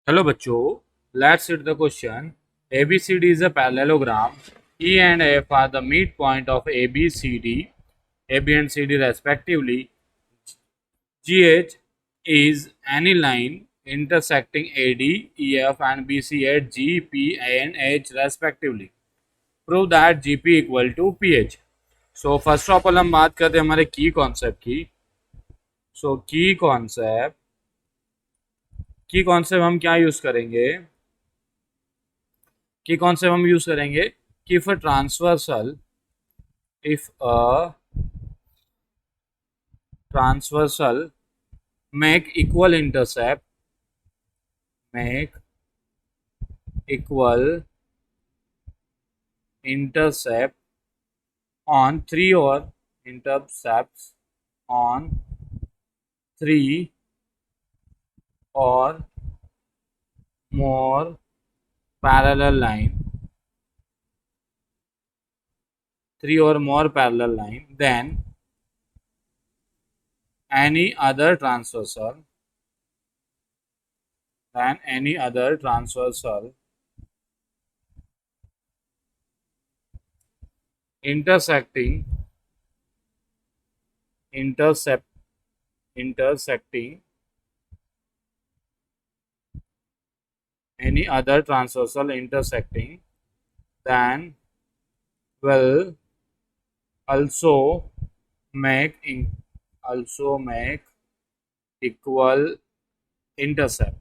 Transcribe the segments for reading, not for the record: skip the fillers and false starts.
Hello बच्चों, let's read the question. ABCD is a parallelogram. E and F are the midpoint of ABCD, AB and CD respectively. GH is any line intersecting AD, EF and BC at G, P and H respectively. Prove that GP equal to PH. So first of all हम बात करते हैं हमारे की concept की. So की concept हम क्या यूज करेंगे? की कॉन्सेप्ट हम यूज करेंगे कि if a transversal make equal intercept on three or more parallel line then any other transversal intersecting intercept intersecting any other transversal intersecting then will also make equal intercept.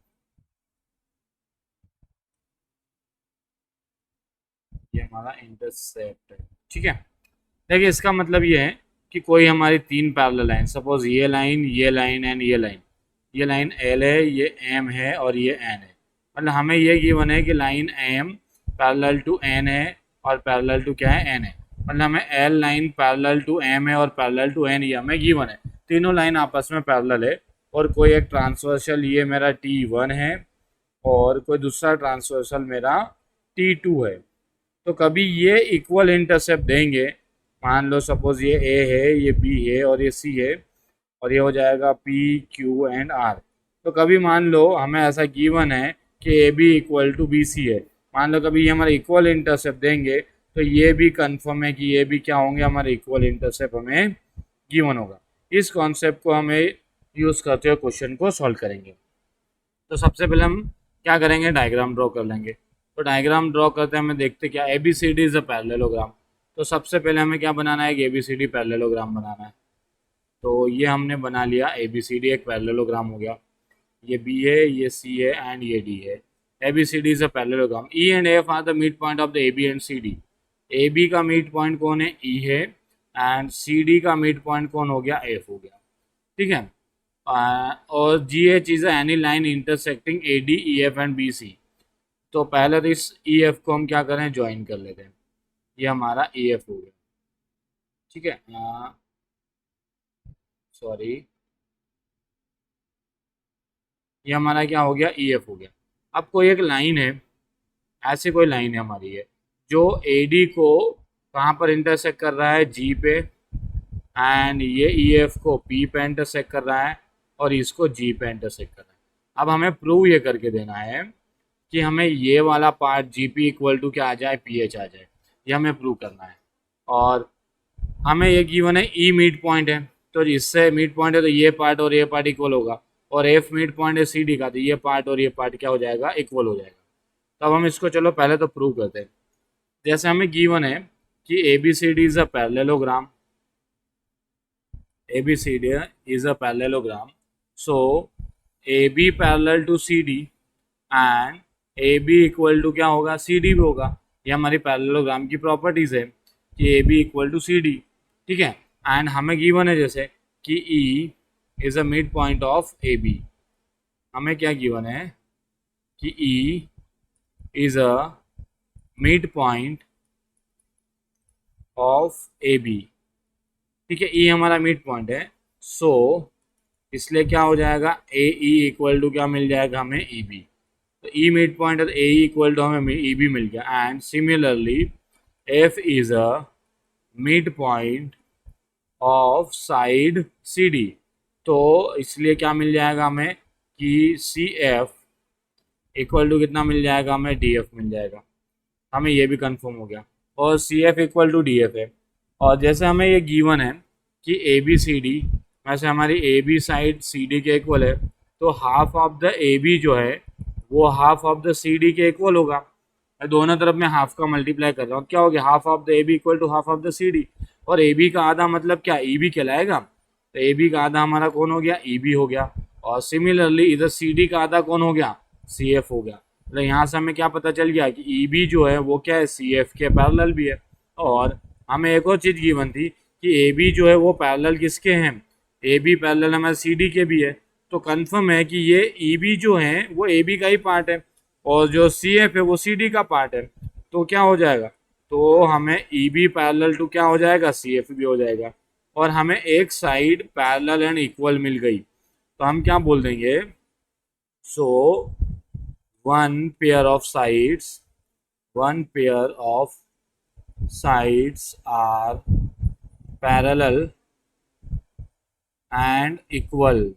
ये हमारा intercept है. ठीक है, देखिए इसका मतलब ये है कि कोई हमारी तीन पैरेलल लाइन, सपोज ये लाइन एंड ये लाइन एल है, ये एम है और ये एन है. मतलब हमें ये गिवन है कि line M parallel to N है और पैरेलल टू क्या है, एन है. मतलब हमें L line parallel to M है और पैरेलल टू एन ये हमें गिवन है. तीनों लाइन आपस में पैरेलल है और कोई एक ट्रांसवर्सल ये मेरा T1 है और कोई दूसरा ट्रांसवर्सल मेरा T2 है. तो कभी ये इक्वल इंटरसेप्ट देंगे. मान लो सपोज ये ए है, ये बी है और ये सी है और ये हो जाएगा पी क्यू एंड आर. तो कभी मान लो हमें ऐसा गिवन है कि A B equal to B C है. मान लो कभी ये हमारे इक्वल इंटरसेप्ट देंगे तो ये भी कंफर्म है कि ये भी क्या होंगे, हमारे इक्वल इंटरसेप्ट हमें गिवन होगा. इस कॉन्सेप्ट को हमें यूज़ करते हुए क्वेश्चन को सॉल्व करेंगे. तो सबसे पहले हम क्या करेंगे, डायग्राम ड्रॉ कर लेंगे. तो डायग्राम ड्रॉ करते हैं, हमें देखते क्या, A B C D is a parallelogram. तो सबसे पहले हमें क्या बनाना है, A B C D parallelogram बनाना है. तो ये हमने बना लिया, ए बी सी डी एक पैरेललोग्राम हो गया. ये बी है, ये सी है एंड ये डी है. A B C D is a parallelogram. E and F are the mid point of the A B and C D. A B का मिड पॉइंट कौन है, ई है, एंड सी डी का mid point कौन हो गया, F हो गया. ठीक है. और G H is any line intersecting A D E F and B C. तो पहले तो इस ई एफ को हम क्या करें, ज्वाइन कर लेते हैं. ये हमारा ई एफ हो गया. ठीक है, सॉरी, ये हमारा क्या हो गया, ई एफ हो गया. अब कोई एक लाइन है, ऐसी कोई लाइन है हमारी है जो ए डी को कहाँ पर इंटरसेक्ट कर रहा है, जी पे, एंड ये ई एफ को पी पे इंटरसेक्ट कर रहा है और इसको जी पे इंटरसेक्ट कर रहा है. अब हमें प्रूव ये करके देना है कि हमें ये वाला part G P equal to क्या आ जाए, पी एच आ जाए. ये हमें प्रूव करना है. और हमें ये गिवन है ई मिड पॉइंट है, तो इससे मिड पॉइंट है तो ये पार्ट और ये पार्ट इक्वल होगा. और एफ मिड पॉइंट है सी डी का, तो ये पार्ट और ये पार्ट क्या हो जाएगा, इक्वल हो जाएगा. तो अब हम इसको चलो पहले तो प्रूव करते हैं. जैसे हमें गिवन है कि A B C D is a parallelogram. A B C D is a parallelogram. So A B parallel to C D and A B equal to क्या होगा, सी डी भी होगा. ये हमारी पैरेललोग्राम की प्रॉपर्टीज है कि A B equal to C D. ठीक है. एंड हमें गिवन है जैसे कि E is a mid point of A B. हमें क्या गिवन है कि E is a mid point of A B. ठीक है, ई हमारा मिड पॉइंट है. सो इसलिए क्या हो जाएगा, ए ई इक्वल टू क्या मिल जाएगा हमें, ई बी. तो ई मिड पॉइंट है तो ए इक्वल टू हमें ई बी मिल गया. And similarly F is a mid point of side C D. तो इसलिए क्या मिल जाएगा हमें कि सी एफ इक्वल टू कितना मिल जाएगा हमें, डी एफ मिल जाएगा। हमें ये भी कंफर्म हो गया। और C F equal to D F है। और जैसे हमें ये गिवन है कि ए बी सी डी, वैसे हमारी A B side C D के इक्वल है, तो half of the A B जो है वो half of the C D के इक्वल होगा। मैं दोनों तरफ में हाफ का मल्टीप्लाई कर रहा हूँ, क्या हो गया, half of the A B equal to half of the C D. और ए बी का आधा मतलब क्या, ई बी कहलाएगा। तो ए बी का आधा हमारा कौन हो गया, ई बी हो गया। और सिमिलरली इधर सी डी का आधा कौन हो गया, सी एफ हो गया। मतलब यहाँ से हमें क्या पता चल गया कि ई बी जो है वो क्या है, सी एफ के पैरेलल भी है। और हमें एक और चीज़ गिवन थी कि ए बी जो है वो पैरेलल किसके हैं, ए बी पैरेलल हमारे सी डी के भी है। तो कंफर्म है कि ये ई बी जो है वो ए बी का ही पार्ट है, और जो सी एफ है वो सी डी का पार्ट है। तो क्या हो जाएगा, तो हमें ई बी पैरेलल टू क्या हो जाएगा, सी एफ भी हो जाएगा। और हमें एक साइड पैरेलल एंड इक्वल मिल गई, तो हम क्या बोल देंगे, so one pair of sides, one pair of sides are parallel and equal।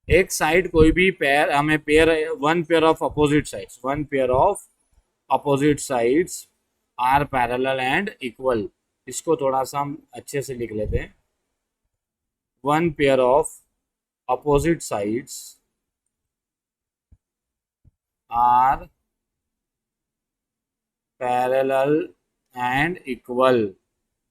एक साइड कोई भी पेयर, हमें pair, one pair of opposite sides, one pair of opposite sides are parallel and equal. इसको थोड़ा सा हम अच्छे से लिख लेते हैं। One pair of opposite sides are parallel and equal.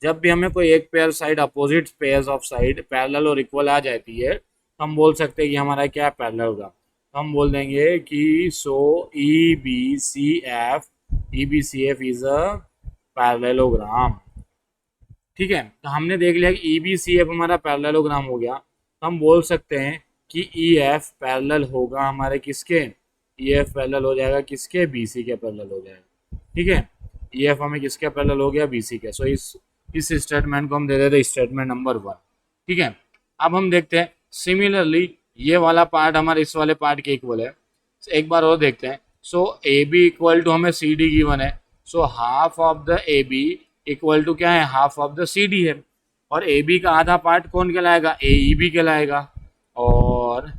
जब भी हमें कोई एक pair side, opposite pairs of side parallel और इक्वल आ जाती है, तो हम बोल सकते हैं कि हमारा क्या पैरेलल होगा। तो हम बोल देंगे कि so E B C F, E B C F is a parallelogram. ठीक है, तो हमने देख लिया कि ई बी सी एफ हमारा पैरेललोग्राम हो गया। तो हम बोल सकते हैं कि ई एफ पैरेलल होगा हमारे किसके, ई एफ पैरेलल हो जाएगा किसके, बी सी के पैरेलल हो जाएगा। ठीक है, ई एफ हमें किसके पैरेलल हो गया, बी सी के। सो इस स्टेटमेंट को हम दे देते स्टेटमेंट नंबर 1। ठीक है, अब हम देखते हैं सिमिलरली ये वाला पार्ट हमारे इस वाले पार्ट के इक्वल है। एक बार और देखते हैं। So A B equal to हमें सी डी गिवन है, so half of the A B equal to क्या है, half of the C D है। और ए बी का आधा पार्ट कौन कहलाएगा, ए ई बी कहलाएगा। और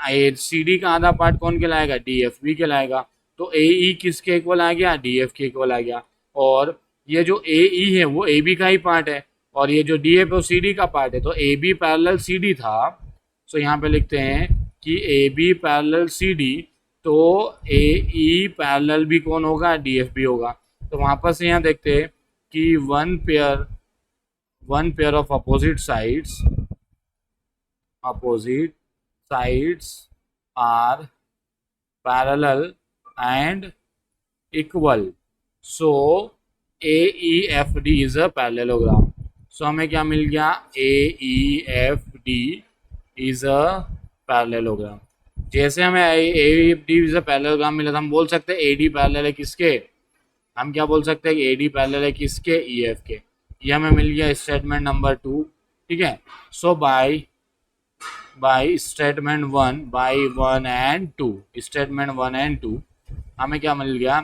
सी डी का आधा पार्ट कौन कहलाएगा, डी एफ बी कहलाएगा। तो ए ई किसके इक्वल आ गया, डी एफ के इक्वल आ गया। और ये जो ए ई है वो ए बी का ही पार्ट है, और ये जो डी एफ है वो सी डी का पार्ट है। तो A B parallel C D था, सो यहाँ पे लिखते हैं कि A B parallel C D, तो ए ई पैरेलल भी कौन होगा, डी एफ भी होगा। तो वापस से यहाँ देखते हैं कि one pair of opposite sides are parallel and equal. So A E F D is a parallelogram. So हमें क्या मिल गया, A E F D is a parallelogram. जैसे हमें A F D is a parallelogram मिला था, हम बोल सकते हैं ए डी पैरेलल है किसके, हम क्या बोल सकते हैं कि ए डी पैरेलल है किसके, ई एफ के। ये हमें मिल गया स्टेटमेंट नंबर 2। ठीक है, so by statement 1, by 1 and 2, statement 1 and 2 हमें क्या मिल गया,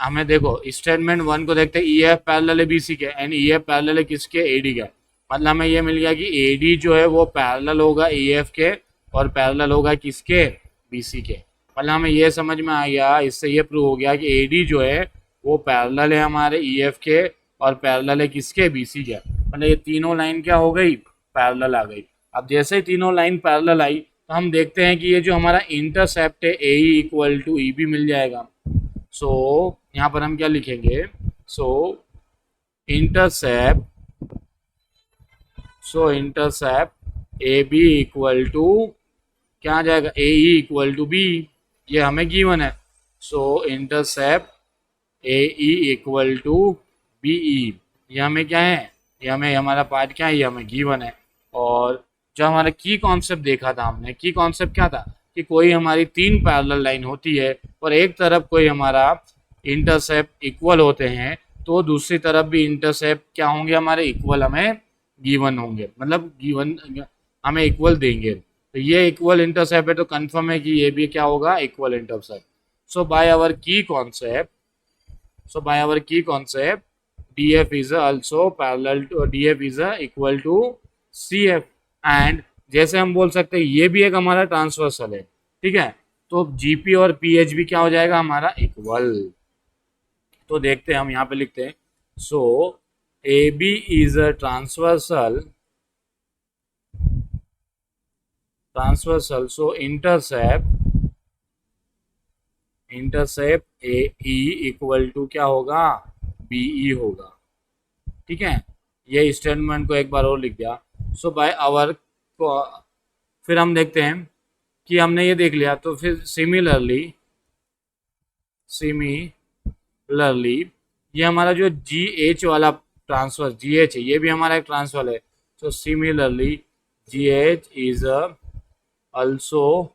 हमें देखो स्टेटमेंट 1 को देखते हैं, ई एफ पैरेलल है बी सी के एंड ई एफ पैरेलल है किसके, ए डी का। मतलब हमें ये मिल गया कि ए डी जो है वो पैरेलल होगा ई एफ के, और पैरेलल होगा किसके, बी सी के। मतलब हमें ये समझ में आ गया, इससे ये प्रूव हो गया कि ए डी जो है वो पैरेलल है हमारे ई एफ के, और पैरेलल है किसके, बी सी के। मतलब ये तीनों लाइन क्या हो गई, पैरेलल आ गई। अब जैसे ही तीनों लाइन पैरेलल आई, तो हम देखते हैं कि ये जो हमारा इंटरसेप्ट है A E equal to E B मिल जाएगा। सो यहाँ पर हम क्या लिखेंगे, so intercept A B equal to क्या आ जाएगा, A E equal to B, ये हमें गिवन है। So intercept A E equal to B E, ये हमें क्या है, ये हमें हमारा पार्ट क्या है, ये हमें गिवन है। और जो हमारा की कॉन्सेप्ट देखा था हमने, की कॉन्सेप्ट क्या था कि कोई हमारी 3 पैरेलल लाइन होती है और एक तरफ कोई हमारा इंटरसेप्ट इक्वल होते हैं, तो दूसरी तरफ भी इंटरसेप्ट क्या होंगे, हमारे इक्वल हमें गिवन होंगे, मतलब गिवन हमें इक्वल देंगे। तो ये इक्वल इंटरसेप्ट है, तो कंफर्म है कि ये भी क्या होगा, equal intercept. So by our की concept DF is also parallel to DF is equal to CF। And जैसे हम बोल सकते हैं ये भी एक हमारा ट्रांसवर्सल है, ठीक है, तो जीपी और पीएच भी क्या हो जाएगा हमारा इक्वल। तो देखते हैं, हम यहाँ पे लिखते हैं so A B is a transversal so intercept A E equal to क्या होगा, बी ई होगा। ठीक है, ये स्टेटमेंट को एक बार और लिख दिया। सो बाय आवर को फिर हम देखते हैं कि हमने ये देख लिया, तो फिर सिमिलरली ये हमारा जो जी एच वाला ट्रांसफर जी एच है, ये भी हमारा एक ट्रांसफर है। तो similarly ji H is also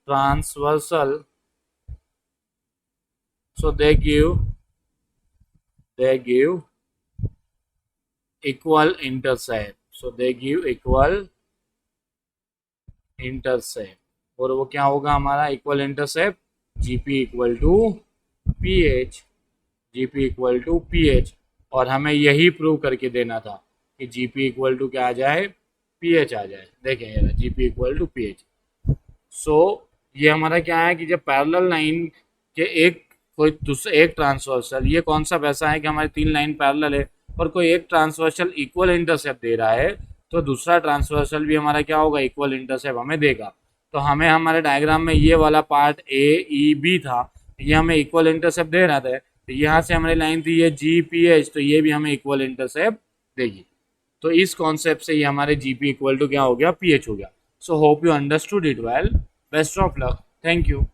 transversal, so they give equal intercept, so they give equal intercept, और वो क्या होगा हमारा equal intercept, GP equal to PH, GP equal to PH. और हमें यही प्रूव करके देना था कि जीपी इक्वल टू क्या आ जाए, पीएच आ जाए। देखें ये जीपी इक्वल टू पीएच। सो ये हमारा क्या है कि जब पैरेलल लाइन के एक कोई दूसरा एक ट्रांसवर्सल, ये कॉन्सेप्ट ऐसा है कि हमारी तीन लाइन पैरेलल है और कोई एक ट्रांसवर्सल इक्वल इंटरसेप्ट दे रहा है, तो दूसरा ट्रांसवर्सल भी हमारा क्या होगा, इक्वल इंटरसेप्ट हमें देगा। तो हमें हमारे डायग्राम में ये वाला पार्ट ए ई बी था, ये हमें इक्वल इंटरसेप्ट दे रहा था। तो यहाँ से हमारी लाइन थी ये जी पी एच, तो ये भी हमें इक्वल इंटरसेप्ट देगी। तो इस कॉन्सेप्ट से ये हमारे जी पी इक्वल टू क्या हो गया, पी एच हो गया। So hope you understood it well. Best of luck, thank you.